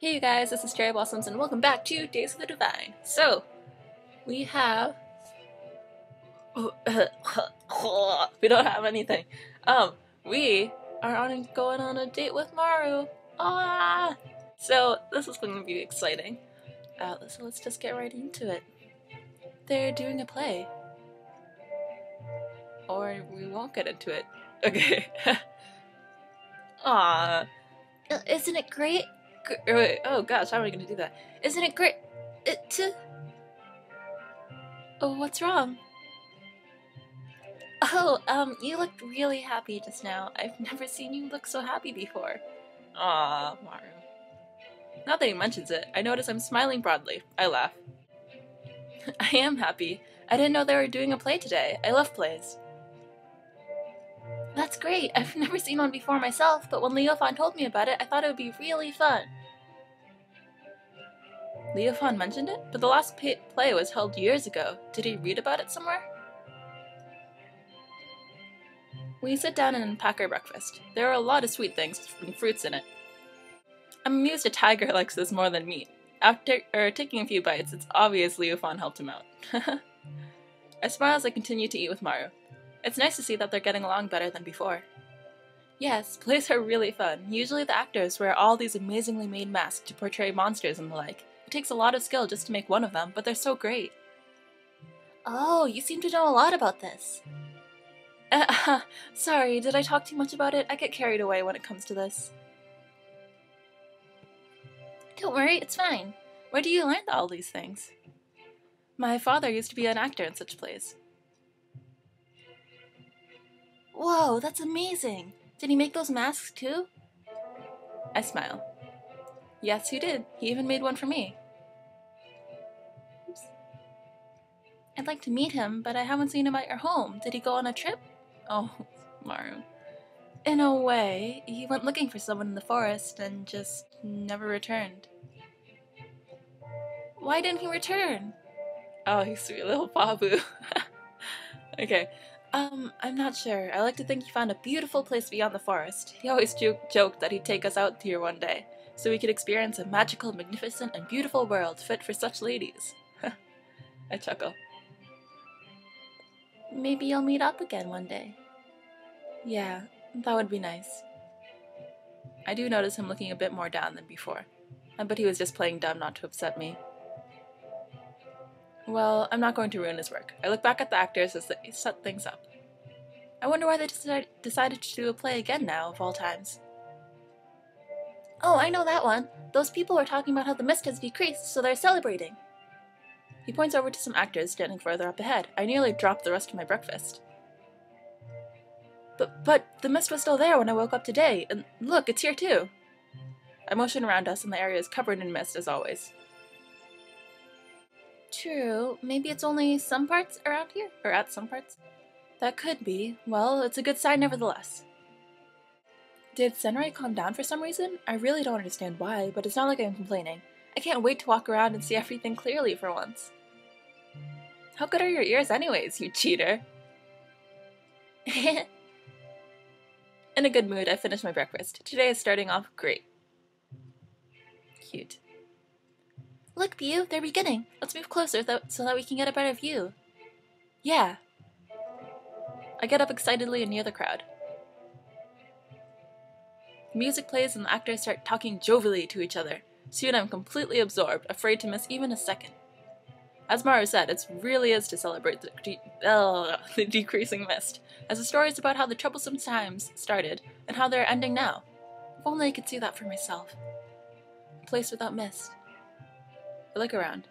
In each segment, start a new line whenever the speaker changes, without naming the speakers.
Hey you guys, this is Cherry Blossoms and welcome back to Days of the Divine. So, we have... we don't have anything. We are going on a date with Maru. Ah! So, this is going to be exciting. So let's just get right into it. They're doing a play. Or we won't get into it. Okay. Ah. Isn't it great? Wait, oh gosh, how am I gonna do that? Isn't it great? Oh, what's wrong? Oh, you looked really happy just now. I've never seen you look so happy before. Aw, Maru. Now that he mentions it, I notice I'm smiling broadly. I laugh. I am happy. I didn't know they were doing a play today. I love plays. That's great. I've never seen one before myself, but when Leofan told me about it, I thought it would be really fun. Leofan mentioned it? But the last play was held years ago. Did he read about it somewhere? We sit down and unpack our breakfast. There are a lot of sweet things and fruits in it. I'm amused a tiger likes this more than meat. After taking a few bites, it's obvious Leofan helped him out. I smile as I continue to eat with Maru. It's nice to see that they're getting along better than before. Yes, plays are really fun. Usually the actors wear all these amazingly made masks to portray monsters and the like. It takes a lot of skill just to make one of them, but they're so great. Oh, you seem to know a lot about this. Sorry, did I talk too much about it? I get carried away when it comes to this. Don't worry, it's fine. Where do you learn all these things? My father used to be an actor in such plays. Whoa, that's amazing! Did he make those masks too? I smile. Yes, he did. He even made one for me. Oops. I'd like to meet him, but I haven't seen him at your home. Did he go on a trip? Oh, Maru. In a way, he went looking for someone in the forest and just never returned. Why didn't he return? Oh, you sweet little Babu. Okay. I'm not sure. I like to think he found a beautiful place beyond the forest. He always joked that he'd take us out here one day, so we could experience a magical, magnificent, and beautiful world fit for such ladies. I chuckle. Maybe you'll meet up again one day. Yeah, that would be nice. I do notice him looking a bit more down than before. I bet he was just playing dumb not to upset me. Well, I'm not going to ruin his work. I look back at the actors as they set things up. I wonder why they decided to do a play again now, of all times. Oh, I know that one. Those people were talking about how the mist has decreased, so they're celebrating. He points over to some actors standing further up ahead. I nearly dropped the rest of my breakfast. But the mist was still there when I woke up today, and look, it's here too. I motion around us and the area is covered in mist as always. True, maybe it's only some parts around here, or at some parts. That could be. Well, it's a good sign nevertheless. Did Senrai calm down for some reason? I really don't understand why, but it's not like I'm complaining. I can't wait to walk around and see everything clearly for once. How good are your ears anyways, you cheater? In a good mood, I finished my breakfast. Today is starting off great. Cute. Look, Biyu, they're beginning. Let's move closer so that we can get a better view. Yeah. I get up excitedly and near the crowd. The music plays and the actors start talking jovially to each other. Soon I'm completely absorbed, afraid to miss even a second. As Maru said, it really is to celebrate the decreasing mist, as the story is about how the troublesome times started and how they're ending now. If only I could see that for myself. A place without mist. I look around.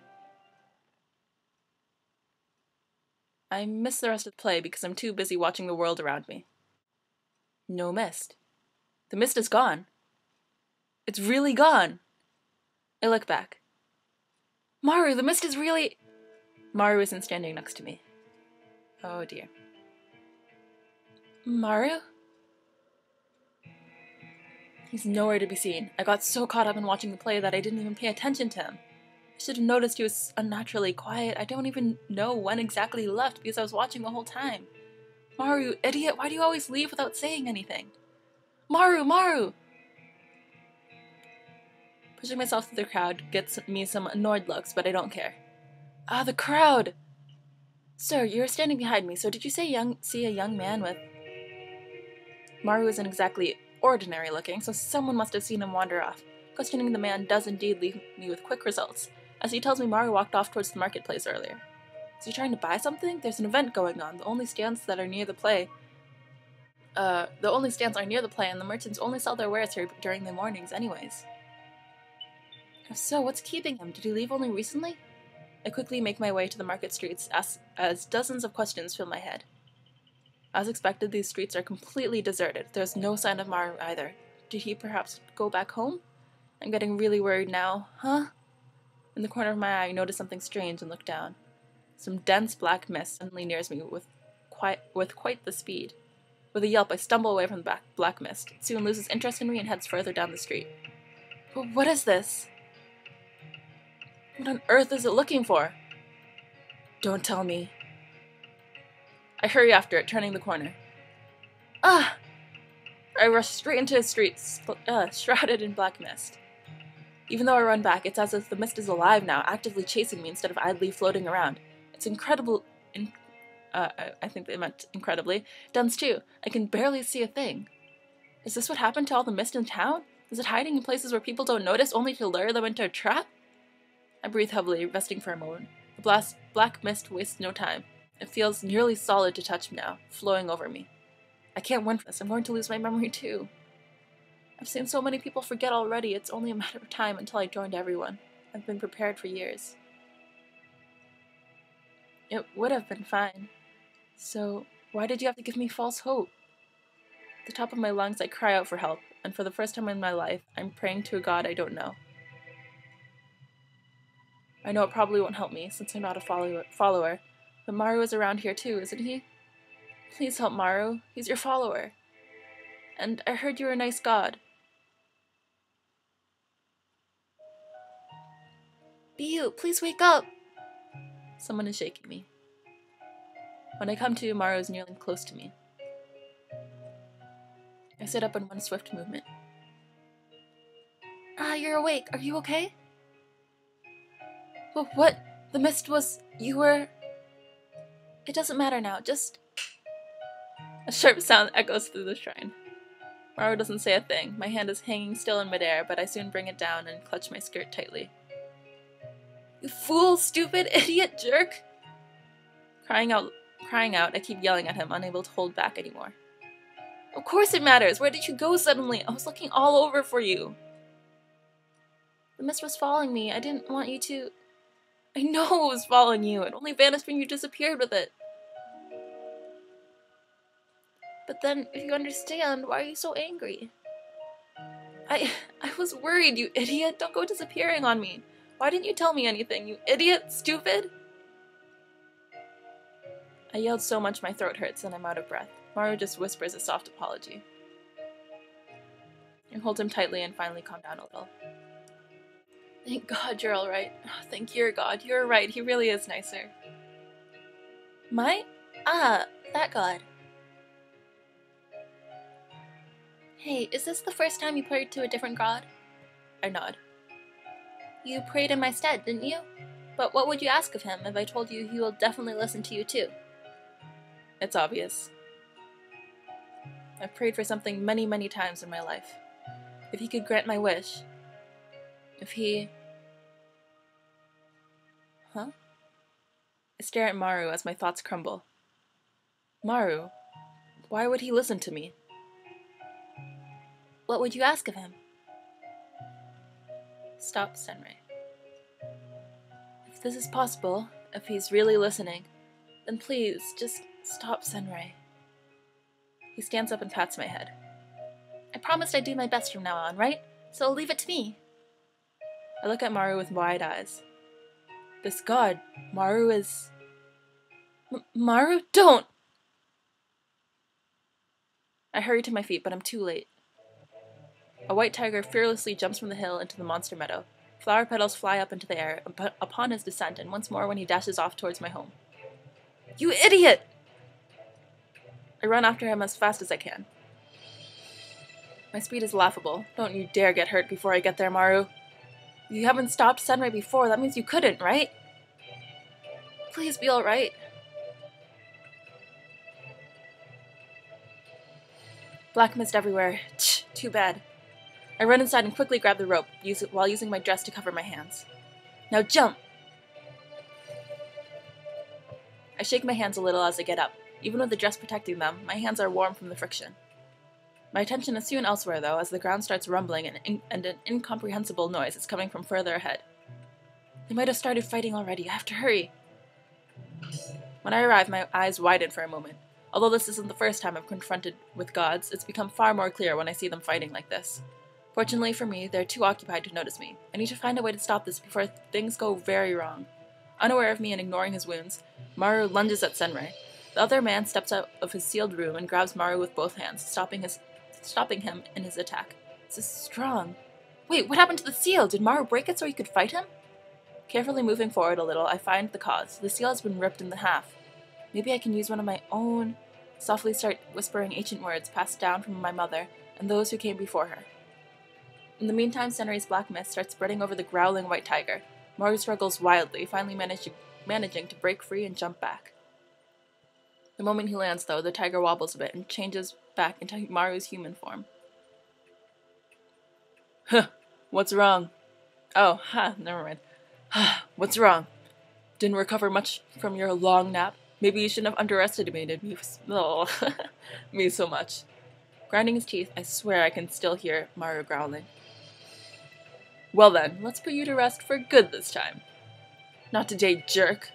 I miss the rest of the play because I'm too busy watching the world around me. No mist. The mist is gone. It's really gone. I look back. Maru, the mist is really... Maru isn't standing next to me. Oh dear. Maru? He's nowhere to be seen. I got so caught up in watching the play that I didn't even pay attention to him. I should have noticed he was unnaturally quiet. I don't even know when exactly he left because I was watching the whole time. Maru, you idiot, why do you always leave without saying anything? Maru, Maru! Pushing myself through the crowd gets me some annoyed looks, but I don't care. Ah, the crowd! Sir, you're standing behind me, so did you see a young man with... Maru isn't exactly ordinary looking, so someone must have seen him wander off. Questioning the man does indeed leave me with quick results, as he tells me Maru walked off towards the marketplace earlier. Is he trying to buy something? There's an event going on. The only stands are near the play, and the merchants only sell their wares here during the mornings anyways. So, what's keeping him? Did he leave only recently? I quickly make my way to the market streets as dozens of questions fill my head. As expected, these streets are completely deserted. There's no sign of Maru either. Did he perhaps go back home? I'm getting really worried now. Huh? In the corner of my eye, I notice something strange and look down. Some dense black mist suddenly nears me with quite the speed. With a yelp, I stumble away from the black mist. It soon loses interest in me and heads further down the street. But what is this? What on earth is it looking for? Don't tell me. I hurry after it, turning the corner. Ah! I rush straight into a street shrouded in black mist. Even though I run back, it's as if the mist is alive now, actively chasing me instead of idly floating around. It's incredible. I think they meant incredibly. Dense too. I can barely see a thing. Is this what happened to all the mist in town? Is it hiding in places where people don't notice, only to lure them into a trap? I breathe heavily, resting for a moment. The black mist wastes no time. It feels nearly solid to touch now, flowing over me. I can't win for this. I'm going to lose my memory too. I've seen so many people forget already. It's only a matter of time until I joined everyone. I've been prepared for years. It would have been fine. So, why did you have to give me false hope? At the top of my lungs, I cry out for help, and for the first time in my life, I'm praying to a god I don't know. I know it probably won't help me, since I'm not a follower, but Maru is around here too, isn't he? Please help Maru. He's your follower. And I heard you're a nice god. Biyu, please wake up! Someone is shaking me. When I come to, Maru is kneeling close to me. I sit up in one swift movement. Ah, you're awake. Are you okay? But what? The mist was... You were... It doesn't matter now, just... A sharp sound echoes through the shrine. Maru doesn't say a thing. My hand is hanging still in midair, but I soon bring it down and clutch my skirt tightly. You fool, stupid, idiot, jerk! Crying out, I keep yelling at him, unable to hold back anymore. Of course it matters! Where did you go suddenly? I was looking all over for you! The mist was following me. I didn't want you to... I know it was following you. It only vanished when you disappeared with it. But then, if you understand, why are you so angry? I was worried, you idiot! Don't go disappearing on me! Why didn't you tell me anything, you idiot? Stupid! I yelled so much my throat hurts and I'm out of breath. Maru just whispers a soft apology. I hold him tightly and finally calm down a little. Thank God you're alright. Oh, thank your God. You're right, he really is nicer. That God. Hey, is this the first time you prayed to a different god? I nod. You prayed in my stead, didn't you? But what would you ask of him if I told you he will definitely listen to you too? It's obvious. I've prayed for something many, many times in my life. If he could grant my wish. If he... Huh? I stare at Maru as my thoughts crumble. Maru? Why would he listen to me? What would you ask of him? Stop, Senrei. If this is possible, if he's really listening, then please, just stop, Senrei. He stands up and pats my head. I promised I'd do my best from now on, right? So leave it to me. I look at Maru with wide eyes. This god, Maru is... Maru, don't! I hurry to my feet, but I'm too late. A white tiger fearlessly jumps from the hill into the monster meadow. Flower petals fly up into the air upon his descent, and once more when he dashes off towards my home. You idiot! I run after him as fast as I can. My speed is laughable. Don't you dare get hurt before I get there, Maru. You haven't stopped Sunray before, that means you couldn't, right? Please be alright. Black mist everywhere. Too bad. I run inside and quickly grab the rope, while using my dress to cover my hands. Now jump! I shake my hands a little as I get up. Even with the dress protecting them, my hands are warm from the friction. My attention is soon elsewhere, though, as the ground starts rumbling and an incomprehensible noise is coming from further ahead. They might have started fighting already. I have to hurry. When I arrive, my eyes widen for a moment. Although this isn't the first time I'm confronted with gods, it's become far more clear when I see them fighting like this. Fortunately for me, they're too occupied to notice me. I need to find a way to stop this before things go very wrong. Unaware of me and ignoring his wounds, Maru lunges at Sunray. The other man steps out of his sealed room and grabs Maru with both hands, stopping him in his attack. This is strong. Wait, what happened to the seal? Did Maru break it so he could fight him? Carefully moving forward a little, I find the cause. The seal has been ripped in half. Maybe I can use one of my own. Softly start whispering ancient words passed down from my mother and those who came before her. In the meantime, Sunray's black mist starts spreading over the growling white tiger. Maru struggles wildly, finally managing to break free and jump back. The moment he lands, though, the tiger wobbles a bit and changes back into Maru's human form. Huh, what's wrong? Oh, never mind. What's wrong? Didn't recover much from your long nap? Maybe you shouldn't have underestimated me, me so much. Grinding his teeth, I swear I can still hear Maru growling. Well then, let's put you to rest for good this time. Not today, jerk.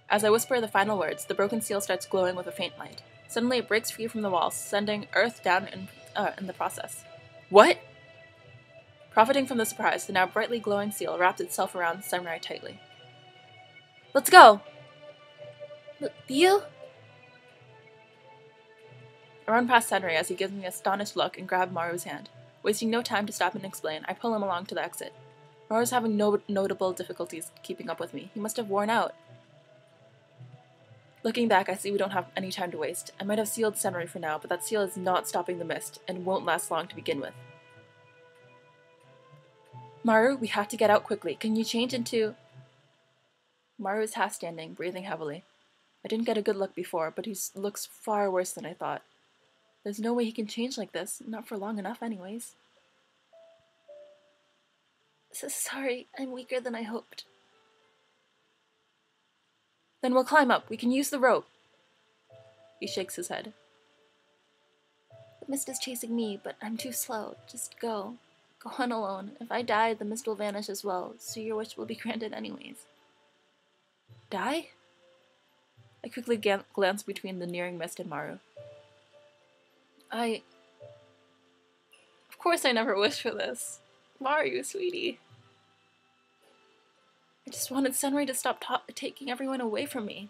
As I whisper the final words, the broken seal starts glowing with a faint light. Suddenly it breaks free from the wall, sending Earth down in the process. What? Profiting from the surprise, the now brightly glowing seal wrapped itself around Sunray tightly. Let's go! Biyu? I run past Sunray as he gives me an astonished look and grab Maru's hand. Wasting no time to stop and explain, I pull him along to the exit. Maru's having notable difficulties keeping up with me. He must have worn out. Looking back, I see we don't have any time to waste. I might have sealed Sunray for now, but that seal is not stopping the mist, and won't last long to begin with. Maru, we have to get out quickly. Can you change into... Maru is half standing, breathing heavily. I didn't get a good look before, but he looks far worse than I thought. There's no way he can change like this, not for long enough anyways. Sorry, I'm weaker than I hoped. Then we'll climb up. We can use the rope. He shakes his head. The mist is chasing me, but I'm too slow. Just go. Go on alone. If I die, the mist will vanish as well, so your wish will be granted anyways. Die? I quickly glance between the nearing mist and Maru. Of course I never wished for this. Maru, sweetie. I just wanted Sunray to stop taking everyone away from me.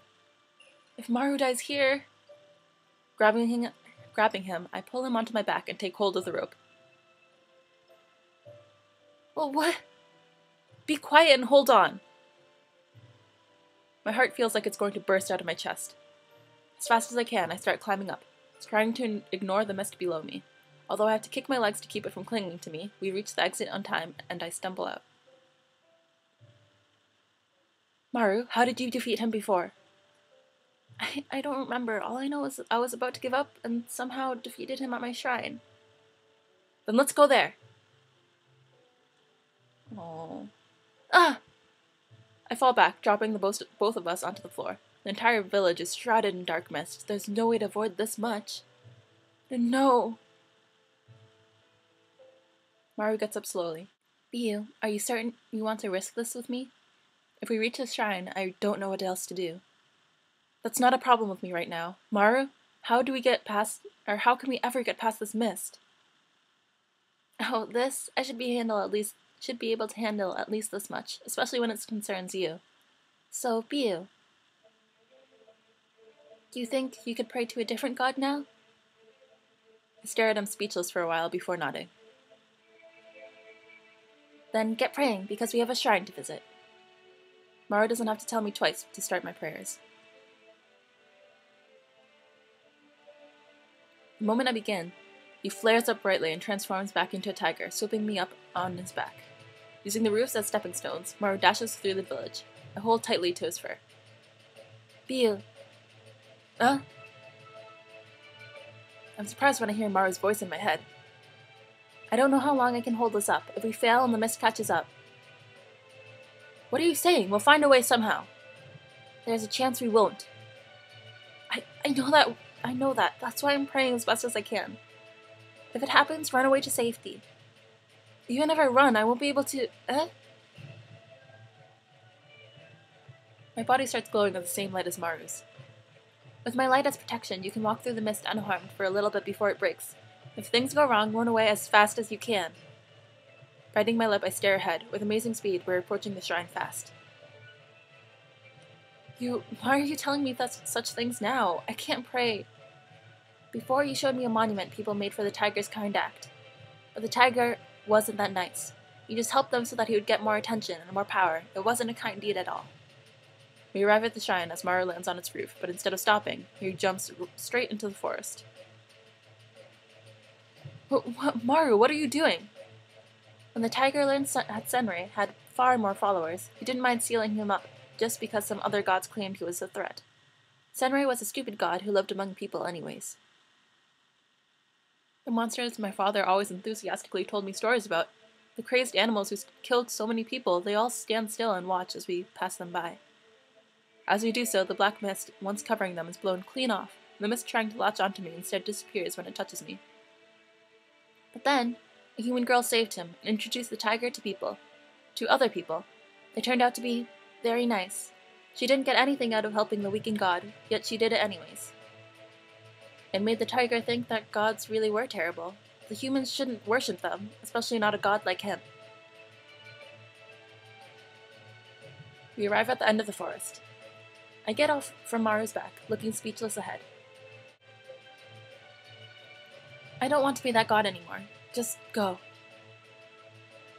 If Maru dies here... Grabbing him, I pull him onto my back and take hold of the rope. Well, what? Be quiet and hold on. My heart feels like it's going to burst out of my chest. As fast as I can, I start climbing up, trying to ignore the mist below me. Although I have to kick my legs to keep it from clinging to me, we reach the exit on time, and I stumble out. Maru, how did you defeat him before? I don't remember. All I know is I was about to give up and somehow defeated him at my shrine. Then let's go there. Oh. Ah! I fall back, dropping both of us onto the floor. The entire village is shrouded in dark mist. There's no way to avoid this much. No. Maru gets up slowly. Biyu, are you certain you want to risk this with me? If we reach the shrine, I don't know what else to do. That's not a problem with me right now. Maru, how can we ever get past this mist? Oh, this? I should be able to handle at least this much, especially when it concerns you. So, Biyu, do you think you could pray to a different god now? I stare at him speechless for a while before nodding. Then get praying, because we have a shrine to visit. Maru doesn't have to tell me twice to start my prayers. The moment I begin, He flares up brightly and transforms back into a tiger, swooping me up on his back. Using the roofs as stepping stones, Maru dashes through the village. I hold tightly to his fur. Biyu. Huh? I'm surprised when I hear Maru's voice in my head. I don't know how long I can hold this up. If we fail and the mist catches up. What are you saying? We'll find a way somehow. There's a chance we won't. I know that. That's why I'm praying as best as I can. If it happens, run away to safety. Even if I run, I won't be able to... My body starts glowing with the same light as Maru's. With my light as protection, you can walk through the mist unharmed for a little bit before it breaks. If things go wrong, run away as fast as you can. Biting my lip, I stare ahead. With amazing speed, we're approaching the shrine fast. Why are you telling me such things now? I can't pray. Before, you showed me a monument people made for the tiger's kind act. But the tiger wasn't that nice. You just helped them so that he would get more attention and more power. It wasn't a kind deed at all. We arrive at the shrine as Maru lands on its roof, but instead of stopping, he jumps straight into the forest. Maru, what are you doing? When the tiger learned that Senrei had far more followers, he didn't mind sealing him up just because some other gods claimed he was a threat. Senrei was a stupid god who lived among people anyways. The monsters my father always enthusiastically told me stories about, the crazed animals who killed so many people, they all stand still and watch as we pass them by. As we do so, the black mist, once covering them, is blown clean off. The mist trying to latch onto me instead disappears when it touches me. But then, a human girl saved him and introduced the tiger to other people. They turned out to be very nice. She didn't get anything out of helping the weakened god, yet she did it anyways. It made the tiger think that gods really were terrible. The humans shouldn't worship them, especially not a god like him. We arrive at the end of the forest. I get off from Maru's back, looking speechless ahead. I don't want to be that god anymore. Just go.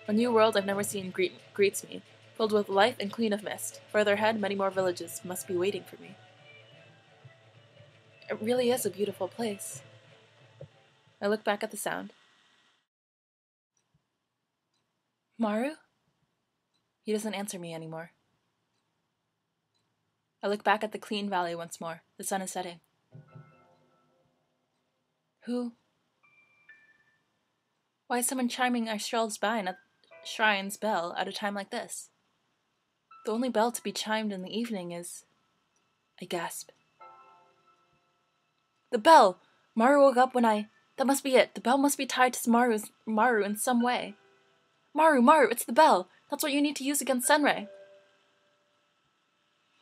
A new world I've never seen greets me, filled with life and clean of mist. Further ahead, many more villages must be waiting for me. It really is a beautiful place. I look back at the sound. Maru? He doesn't answer me anymore. I look back at the clean valley once more. The sun is setting. Who? Why is someone chiming our shrine's bell at a time like this? The only bell to be chimed in the evening is... I gasp. The bell! Maru woke up when I... That must be it. The bell must be tied to Maru in some way. Maru, it's the bell! That's what you need to use against Senrei.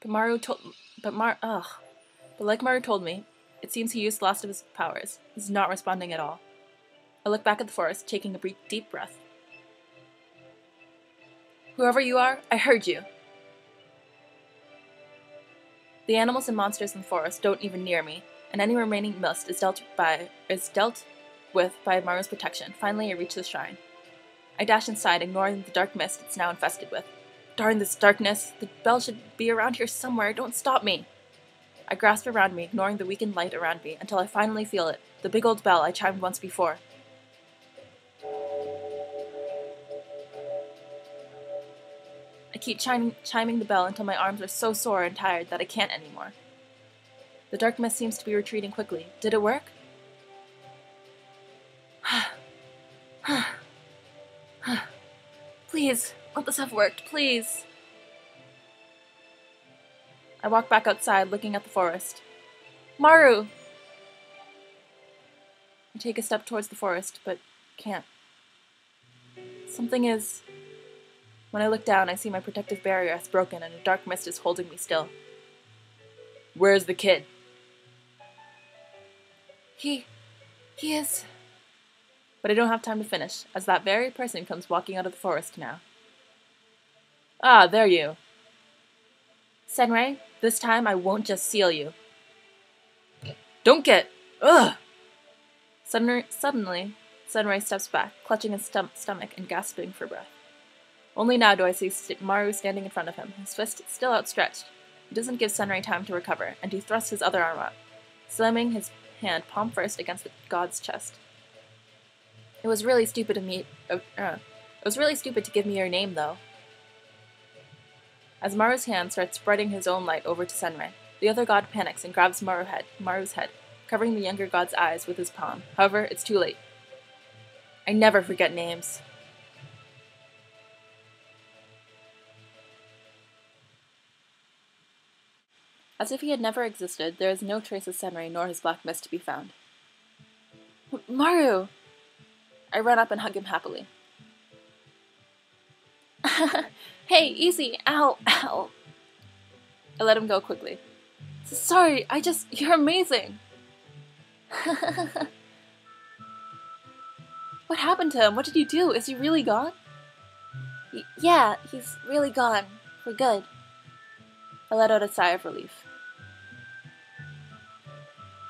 But like Maru told me, it seems he used the last of his powers. He's not responding at all. I look back at the forest, taking a deep breath. Whoever you are, I heard you. The animals and monsters in the forest don't even near me, and any remaining mist is dealt with by Maru's protection. Finally, I reach the shrine. I dash inside, ignoring the dark mist it's now infested with. Darn this darkness! The bell should be around here somewhere. Don't stop me! I grasp around me, ignoring the weakened light around me, until I finally feel it. The big old bell I chimed once before. I keep chiming the bell until my arms are so sore and tired that I can't anymore. The dark mist seems to be retreating quickly. Did it work? Please, let this have worked, please. I walk back outside, looking at the forest. Maru! I take a step towards the forest, but can't. Something is... When I look down, I see my protective barrier has broken and a dark mist is holding me still. Where's the kid? He is... But I don't have time to finish, as that very person comes walking out of the forest now. Ah, there you. Senrei, this time I won't just seal you. Don't get... Ugh! Suddenly, Senrei steps back, clutching his stomach and gasping for breath. Only now do I see Maru standing in front of him, his fist still outstretched. He doesn't give Senrei time to recover, and he thrusts his other arm up, slamming his hand palm first against the god's chest. It was really stupid of me. It was really stupid to give me your name, though. As Maru's hand starts spreading his own light over to Senrai, the other god panics and grabs Maru's head, covering the younger god's eyes with his palm. However, it's too late. I never forget names. As if he had never existed, there is no trace of Senrai nor his black mist to be found. Maru! I run up and hug him happily. Hey, easy! Ow! Ow! I let him go quickly. Sorry, you're amazing! What happened to him? What did you do? Is he really gone? Yeah, he's really gone. For good. I let out a sigh of relief.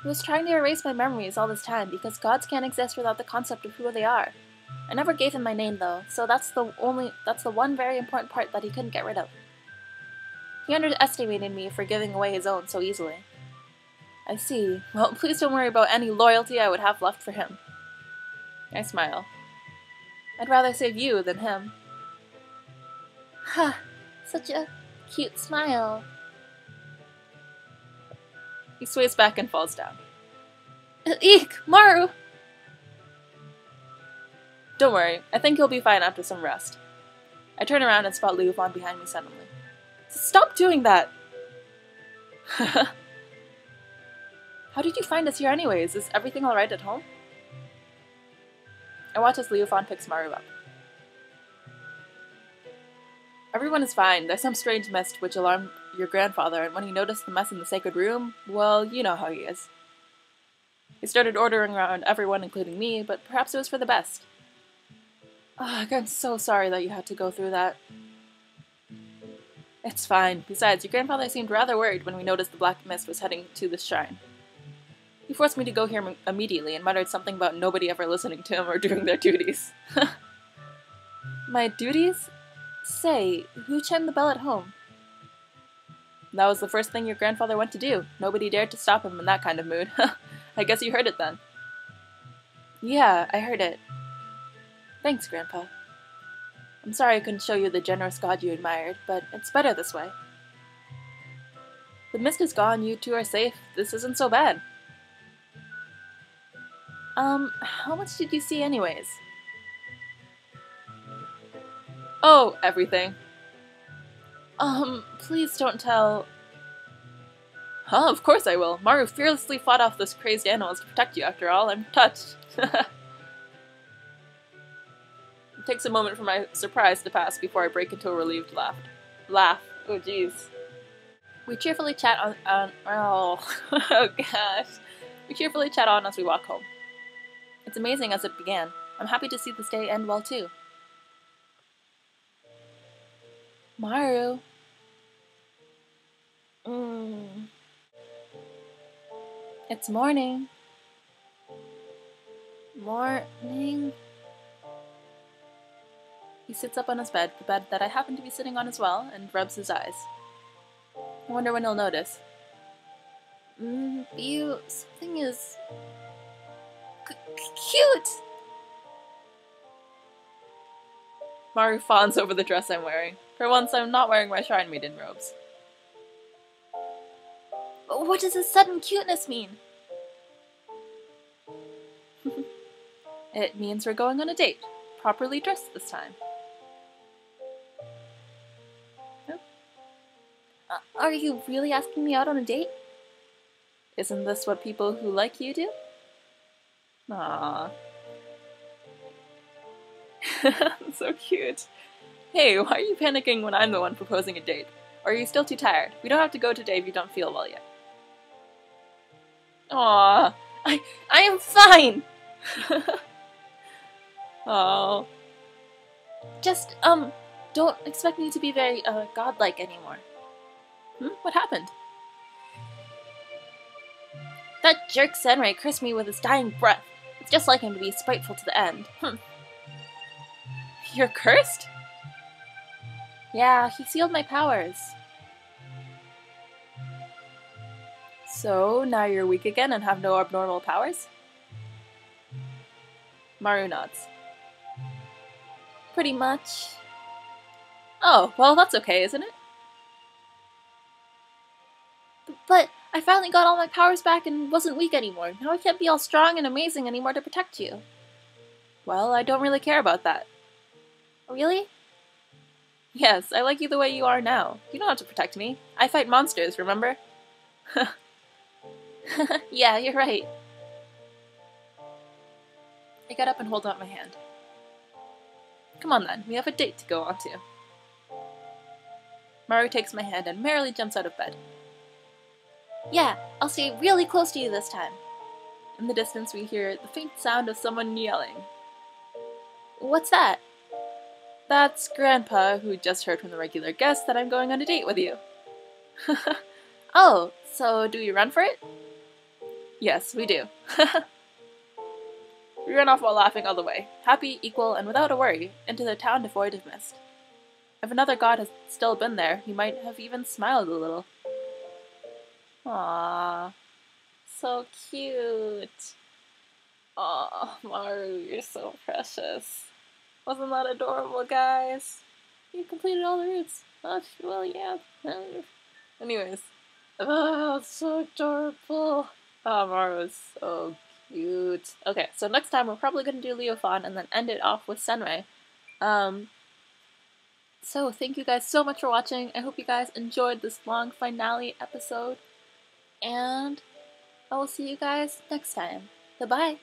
He was trying to erase my memories all this time because gods can't exist without the concept of who they are. I never gave him my name though, so that's the one very important part that he couldn't get rid of. He underestimated me for giving away his own so easily. I see. Well, please don't worry about any loyalty I would have left for him. I smile. I'd rather save you than him. Ha! Such a cute smile. He sways back and falls down. Eek! Maru! Don't worry, I think he'll be fine after some rest. I turn around and spot Liufan behind me suddenly. Stop doing that! How did you find us here anyways? Is everything alright at home? I watch as Liufan picks Maru up. Everyone is fine. There's some strange mist which alarmed your grandfather, and when he noticed the mess in the sacred room, well, you know how he is. He started ordering around everyone, including me, but perhaps it was for the best. Ugh, I'm so sorry that you had to go through that. It's fine. Besides, your grandfather seemed rather worried when we noticed the black mist was heading to the shrine. He forced me to go here immediately and muttered something about nobody ever listening to him or doing their duties. My duties? Say, who chimed the bell at home? That was the first thing your grandfather went to do. Nobody dared to stop him in that kind of mood. I guess you heard it then. Yeah, I heard it. Thanks, Grandpa. I'm sorry I couldn't show you the generous god you admired, but it's better this way. The mist is gone, you two are safe. This isn't so bad. How much did you see anyways? Oh, everything. Please don't tell... Huh, of course I will. Maru fearlessly fought off those crazed animals to protect you after all. I'm touched. It takes a moment for my surprise to pass before I break into a relieved laugh. Oh jeez. We cheerfully chat on oh gosh. We cheerfully chat on as we walk home. It's amazing as it began. I'm happy to see this day end well too. Maru. It's morning. Morning. He sits up on his bed, the bed that I happen to be sitting on as well, and rubs his eyes. I wonder when he'll notice. Biyu, something is... cute! Maru fawns over the dress I'm wearing. For once, I'm not wearing my Shrine Maiden robes. But what does this sudden cuteness mean? It means we're going on a date. Properly dressed this time. Are you really asking me out on a date? Isn't this what people who like you do? Aww. So cute. Hey, why are you panicking when I'm the one proposing a date? Or are you still too tired? We don't have to go today if you don't feel well yet. Aww. I am fine! Oh. Just, don't expect me to be very, godlike anymore. What happened? That jerk Senrai cursed me with his dying breath. It's just like him to be spiteful to the end. You're cursed? Yeah, he sealed my powers. So, now you're weak again and have no abnormal powers? Maru nods. Pretty much. Oh, well, that's okay, isn't it? But I finally got all my powers back and wasn't weak anymore. Now I can't be all strong and amazing anymore to protect you. Well, I don't really care about that. Really? Yes, I like you the way you are now. You don't have to protect me. I fight monsters, remember? Yeah, you're right. I get up and hold out my hand. Come on then, we have a date to go on to. Maru takes my hand and merrily jumps out of bed. Yeah, I'll stay really close to you this time. In the distance we hear the faint sound of someone yelling. What's that? That's Grandpa, who just heard from the regular guest that I'm going on a date with you. Oh, so do we run for it? Yes, we do. We run off while laughing all the way, happy, equal, and without a worry, into the town devoid of mist. If another god had still been there, he might have even smiled a little. Aww. So cute. Aw, Maru, you're so precious. Wasn't that adorable, guys? You completed all the routes. Oh, well, yeah. Anyways. Oh, so adorable. Oh, Maru is so cute. Okay, so next time we're probably going to do Leofon and then end it off with Senrei. So thank you guys so much for watching. I hope you guys enjoyed this long finale episode. And I will see you guys next time. Bye-bye.